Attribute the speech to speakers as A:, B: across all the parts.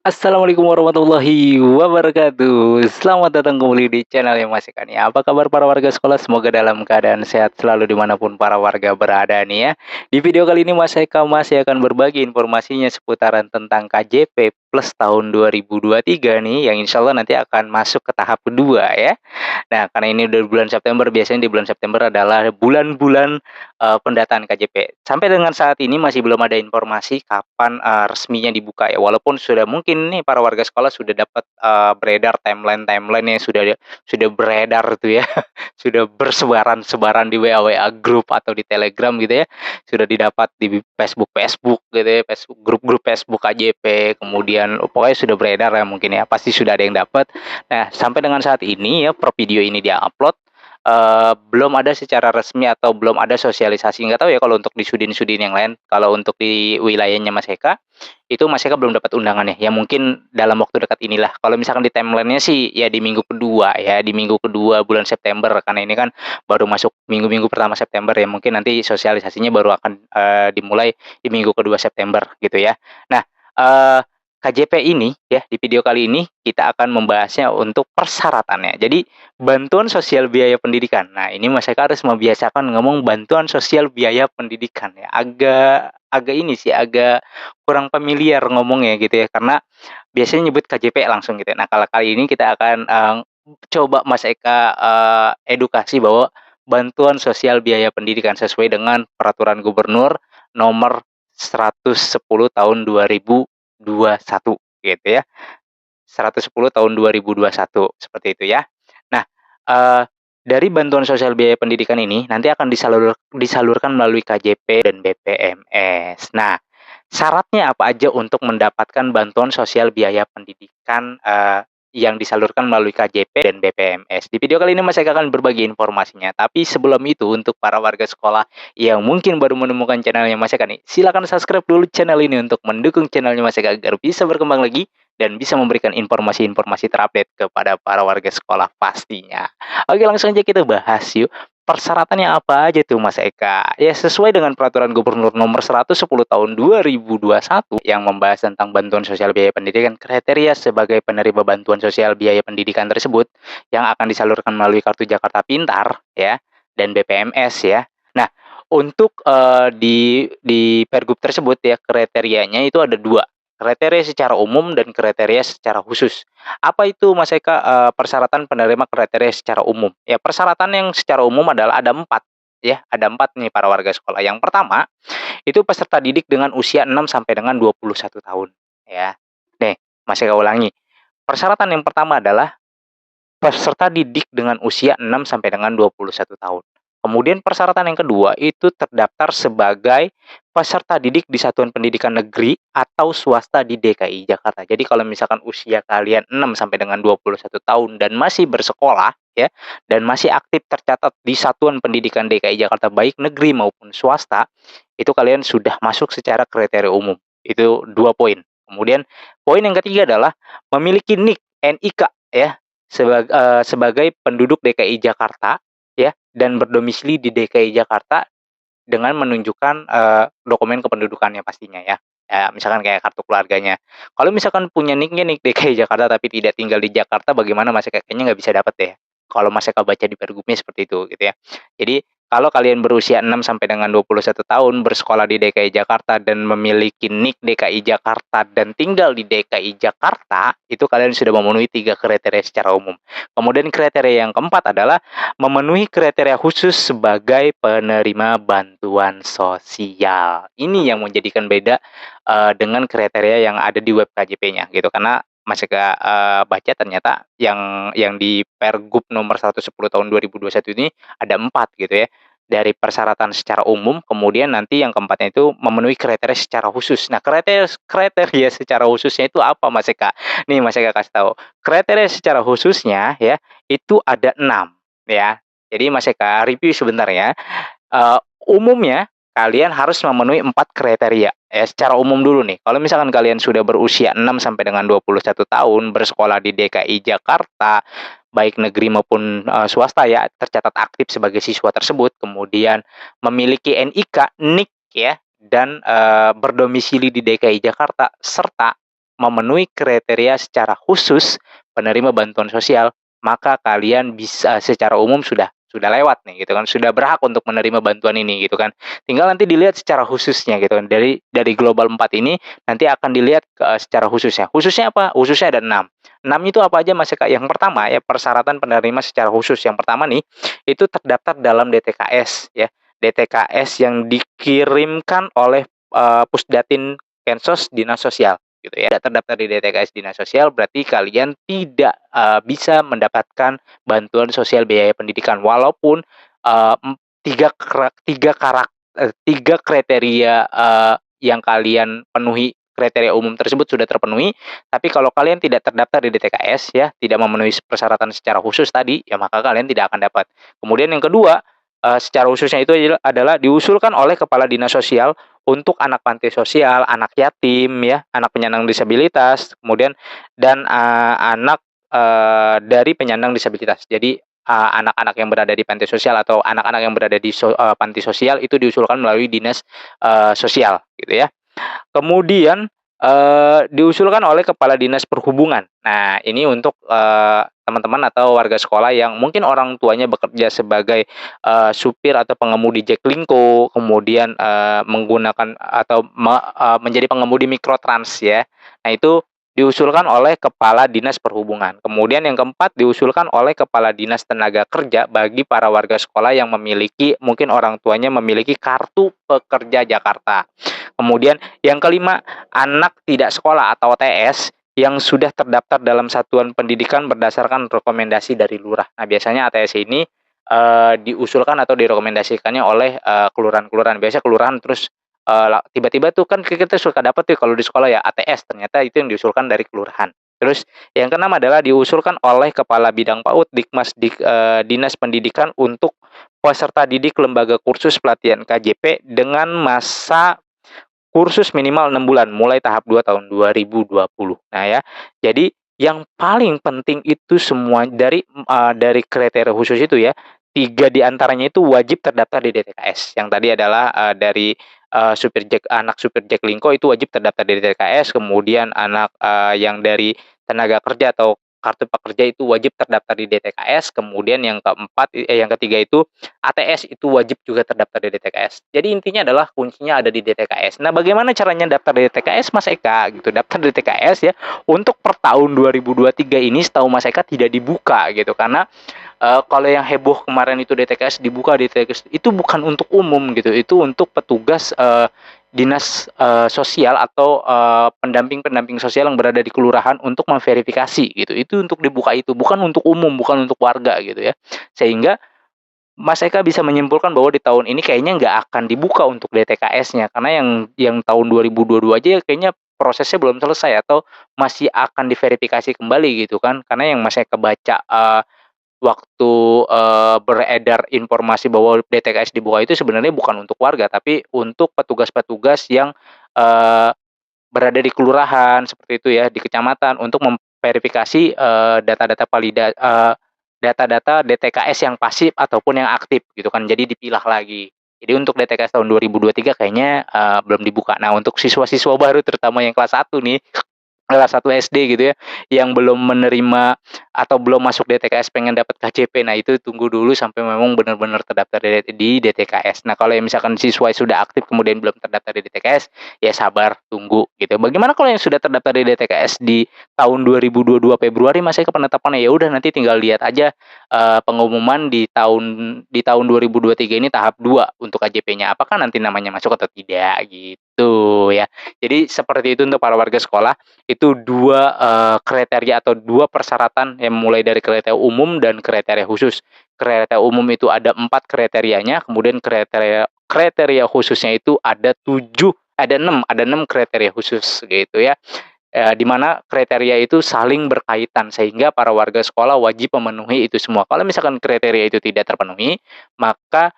A: Assalamualaikum warahmatullahi wabarakatuh. Selamat datang kembali di channel yang masih kan ya. Apa kabar para warga sekolah? Semoga dalam keadaan sehat selalu dimanapun para warga berada nih ya. Di video kali ini Mas Eka masih akan berbagi informasinya seputaran tentang KJP plus tahun 2023 nih, yang insya Allah nanti akan masuk ke tahap kedua ya. Nah, karena ini udah bulan September, biasanya di bulan September adalah bulan-bulan, pendataan KJP. Sampai dengan saat ini masih belum ada informasi kapan, resminya dibuka ya, walaupun sudah mungkin nih para warga sekolah sudah dapat, beredar timeline-timeline yang sudah beredar tuh ya, sudah bersebaran-sebaran di WA-WA grup atau di Telegram gitu ya, sudah didapat di Facebook-Facebook gitu ya, grup-grup Facebook KJP, kemudian pokoknya sudah beredar ya mungkin ya, pasti sudah ada yang dapat. Nah, sampai dengan saat ini ya, video ini dia-upload, belum ada secara resmi atau belum ada sosialisasi, nggak tahu ya kalau untuk di Sudin-Sudin yang lain. Kalau untuk di wilayahnya Mas Eka, itu Mas Eka belum dapat undangan ya, mungkin dalam waktu dekat inilah. Kalau misalkan di timeline-nya sih ya di minggu kedua ya, di minggu kedua bulan September, karena ini kan baru masuk minggu-minggu pertama September ya, mungkin nanti sosialisasinya baru akan, dimulai di minggu kedua September gitu ya. Nah, eee KJP ini ya, di video kali ini kita akan membahasnya untuk persyaratannya. Jadi, bantuan sosial biaya pendidikan. Nah, ini Mas Eka harus membiasakan ngomong bantuan sosial biaya pendidikan ya. Agak agak ini sih, agak kurang familiar ngomongnya gitu ya, karena biasanya nyebut KJP langsung gitu ya. Nah, kalau kali ini kita akan, coba Mas Eka, edukasi bahwa bantuan sosial biaya pendidikan sesuai dengan Peraturan Gubernur Nomor 110 Tahun 2021 gitu ya, 110 tahun 2021 seperti itu ya. Nah, eee, dari bantuan sosial biaya pendidikan ini nanti akan disalurkan melalui KJP dan BPMS. Nah, syaratnya apa aja untuk mendapatkan bantuan sosial biaya pendidikan, yang disalurkan melalui KJP dan BPMS? Di video kali ini Mas Eka akan berbagi informasinya, tapi sebelum itu untuk para warga sekolah yang mungkin baru menemukan channel-nya Mas Eka nih, silakan subscribe dulu channel ini untuk mendukung channel-nya Mas Eka agar bisa berkembang lagi dan bisa memberikan informasi-informasi terupdate kepada para warga sekolah pastinya. Oke, langsung aja kita bahas yuk. Persyaratannya apa aja tuh Mas Eka? Ya sesuai dengan Peraturan Gubernur Nomor 110 Tahun 2021 yang membahas tentang bantuan sosial biaya pendidikan, kriteria sebagai penerima bantuan sosial biaya pendidikan tersebut yang akan disalurkan melalui Kartu Jakarta Pintar ya dan BPMS ya. Nah, untuk di Pergub tersebut ya kriterianya itu ada dua, kriteria secara umum dan kriteria secara khusus. Apa itu Mas Eka, persyaratan penerima kriteria secara umum? Ya persyaratan yang secara umum adalah ada 4 ya, ada 4 nih para warga sekolah. Yang pertama, itu peserta didik dengan usia 6 sampai dengan 21 tahun, ya. Nih, Mas Eka ulangi, persyaratan yang pertama adalah peserta didik dengan usia 6 sampai dengan 21 tahun. Kemudian persyaratan yang kedua itu terdaftar sebagai peserta didik di satuan pendidikan negeri atau swasta di DKI Jakarta. Jadi kalau misalkan usia kalian 6 sampai dengan 21 tahun dan masih bersekolah ya, dan masih aktif tercatat di satuan pendidikan DKI Jakarta baik negeri maupun swasta, itu kalian sudah masuk secara kriteria umum. Itu 2 poin. Kemudian poin yang ketiga adalah memiliki NIK, NIK ya, sebagai penduduk DKI Jakarta ya, dan berdomisili di DKI Jakarta dengan menunjukkan, dokumen kependudukannya pastinya ya. Ya misalkan kayak kartu keluarganya. Kalau misalkan punya NIK-nya NIK DKI Jakarta tapi tidak tinggal di Jakarta bagaimana Mas Eka? Kayaknya nggak bisa dapat deh. Kalau Mas Eka baca di Pergubnya seperti itu gitu ya. Jadi kalau kalian berusia 6 sampai dengan 21 tahun bersekolah di DKI Jakarta dan memiliki NIK DKI Jakarta dan tinggal di DKI Jakarta, itu kalian sudah memenuhi 3 kriteria secara umum. Kemudian kriteria yang keempat adalah memenuhi kriteria khusus sebagai penerima bantuan sosial. Ini yang menjadikan beda, dengan kriteria yang ada di web KJP-nya gitu, karena Mas Eka, baca ternyata yang di Pergub nomor 110 tahun 2021 ini ada 4 gitu ya. Dari persyaratan secara umum, kemudian nanti yang keempatnya itu memenuhi kriteria secara khusus. Nah, kriteria kriteria secara khususnya itu apa Mas Eka? Nih Mas Eka kasih tahu. Kriteria secara khususnya ya, itu ada 6 ya. Jadi Mas Eka review sebentar ya. Umumnya kalian harus memenuhi 4 kriteria, ya secara umum dulu nih. Kalau misalkan kalian sudah berusia 6 sampai dengan 21 tahun, bersekolah di DKI Jakarta, baik negeri maupun, swasta ya, tercatat aktif sebagai siswa tersebut, kemudian memiliki NIK, NIK ya, dan, berdomisili di DKI Jakarta, serta memenuhi kriteria secara khusus penerima bantuan sosial, maka kalian bisa secara umum sudah lewat nih gitu kan, sudah berhak untuk menerima bantuan ini gitu kan. Tinggal nanti dilihat secara khususnya gitu kan, dari global 4 ini nanti akan dilihat, secara khususnya. Khususnya apa? Khususnya ada 6. 6 itu apa aja Mas Eka? Yang pertama ya, persyaratan penerima secara khusus. Yang pertama nih, itu terdaftar dalam DTKS ya. DTKS yang dikirimkan oleh, Pusdatin Kensos Dinas Sosial gitu ya. Tidak terdaftar di DTKS Dinas Sosial berarti kalian tidak, bisa mendapatkan bantuan sosial biaya pendidikan walaupun, eee, em 3 kriteria, yang kalian penuhi, kriteria umum tersebut sudah terpenuhi, tapi kalau kalian tidak terdaftar di DTKS ya, tidak memenuhi persyaratan secara khusus tadi, ya maka kalian tidak akan dapat. Kemudian yang kedua, secara khususnya itu adalah diusulkan oleh kepala dinas sosial untuk anak panti sosial, anak yatim ya, anak penyandang disabilitas, kemudian dan, anak, dari penyandang disabilitas. Jadi, anak-anak yang berada di panti sosial atau anak-anak yang berada di panti sosial itu diusulkan melalui dinas, sosial gitu ya. Kemudian, diusulkan oleh Kepala Dinas Perhubungan. Nah, ini untuk, teman-teman atau warga sekolah yang mungkin orang tuanya bekerja sebagai, supir atau pengemudi Jaklingko, kemudian, menggunakan atau menjadi pengemudi mikrotrans ya. Nah, itu diusulkan oleh Kepala Dinas Perhubungan. Kemudian yang keempat diusulkan oleh Kepala Dinas Tenaga Kerja bagi para warga sekolah yang memiliki mungkin orang tuanya memiliki kartu pekerja Jakarta. Kemudian yang kelima, anak tidak sekolah atau TS yang sudah terdaftar dalam satuan pendidikan berdasarkan rekomendasi dari lurah. Nah, biasanya ATS ini, diusulkan atau direkomendasikannya oleh, kelurahan-kelurahan. Biasanya kelurahan terus, tiba-tiba tuh kan kita suka dapat tuh kalau di sekolah ya ATS, ternyata itu yang diusulkan dari kelurahan. Terus yang keenam adalah diusulkan oleh Kepala Bidang PAUD Dinas Pendidikan untuk peserta didik lembaga kursus pelatihan KJP dengan masa kursus minimal 6 bulan, mulai tahap 2 tahun 2020. Nah ya, jadi yang paling penting itu semua dari kriteria khusus itu ya, 3 di antaranya itu wajib terdaftar di DTKS. Yang tadi adalah, dari, anak supir Jaklingko itu wajib terdaftar di DTKS, kemudian anak, yang dari tenaga kerja atau kartu pekerja itu wajib terdaftar di DTKS, kemudian yang ketiga itu ATS itu wajib juga terdaftar di DTKS. Jadi intinya adalah kuncinya ada di DTKS. Nah, bagaimana caranya daftar di DTKS, Mas Eka? Gitu, daftar di DTKS ya, untuk per tahun 2023 ini setahu Mas Eka tidak dibuka gitu, karena, kalau yang heboh kemarin itu DTKS dibuka, DTKS itu bukan untuk umum gitu, itu untuk petugas, dinas, sosial atau, pendamping-pendamping sosial yang berada di kelurahan untuk memverifikasi gitu, itu untuk dibuka itu, bukan untuk umum, bukan untuk warga gitu ya. Sehingga Mas Eka bisa menyimpulkan bahwa di tahun ini kayaknya nggak akan dibuka untuk DTKS-nya, karena yang tahun 2022 aja kayaknya prosesnya belum selesai atau masih akan diverifikasi kembali gitu kan. Karena yang Mas Eka baca, waktu, beredar informasi bahwa DTKS dibuka itu sebenarnya bukan untuk warga, tapi untuk petugas-petugas yang, eee, berada di kelurahan seperti itu ya, di kecamatan untuk memverifikasi, data-data DTKS yang pasif ataupun yang aktif gitu kan, jadi dipilah lagi. Jadi untuk DTKS tahun 2023 kayaknya, belum dibuka. Nah, untuk siswa-siswa baru terutama yang kelas 1 nih, kelas 1 SD gitu ya, yang belum menerima atau belum masuk DTKS pengen dapat KJP. Nah, itu tunggu dulu sampai memang benar-benar terdaftar di DTKS. Nah, kalau yang misalkan siswa sudah aktif kemudian belum terdaftar di DTKS, ya sabar, tunggu gitu. Bagaimana kalau yang sudah terdaftar di DTKS di tahun 2022 Februari, Mas Eka penetapannya? Ya udah nanti tinggal lihat aja, pengumuman di tahun 2023 ini tahap 2 untuk KJP-nya, apakah nanti namanya masuk atau tidak gitu ya. Jadi seperti itu untuk para warga sekolah. Itu 2, kriteria atau 2 persyaratan yang mulai dari kriteria umum dan kriteria khusus. Kriteria umum itu ada 4 kriterianya, kemudian kriteria kriteria khususnya itu ada 6 kriteria khusus gitu ya. Di mana kriteria itu saling berkaitan sehingga para warga sekolah wajib memenuhi itu semua. Kalau misalkan kriteria itu tidak terpenuhi, maka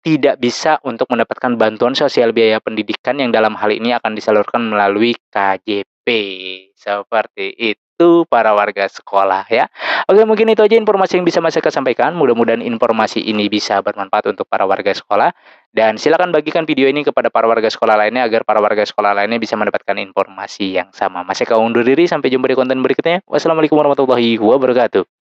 A: tidak bisa untuk mendapatkan bantuan sosial biaya pendidikan yang dalam hal ini akan disalurkan melalui KJP, seperti itu. itu para warga sekolah ya. Oke, mungkin itu aja informasi yang bisa Mas Eka sampaikan. Mudah-mudahan informasi ini bisa bermanfaat untuk para warga sekolah. Dan silakan bagikan video ini kepada para warga sekolah lainnya agar para warga sekolah lainnya bisa mendapatkan informasi yang sama. Mas Eka undur diri, sampai jumpa di konten berikutnya. Wassalamualaikum warahmatullahi wabarakatuh.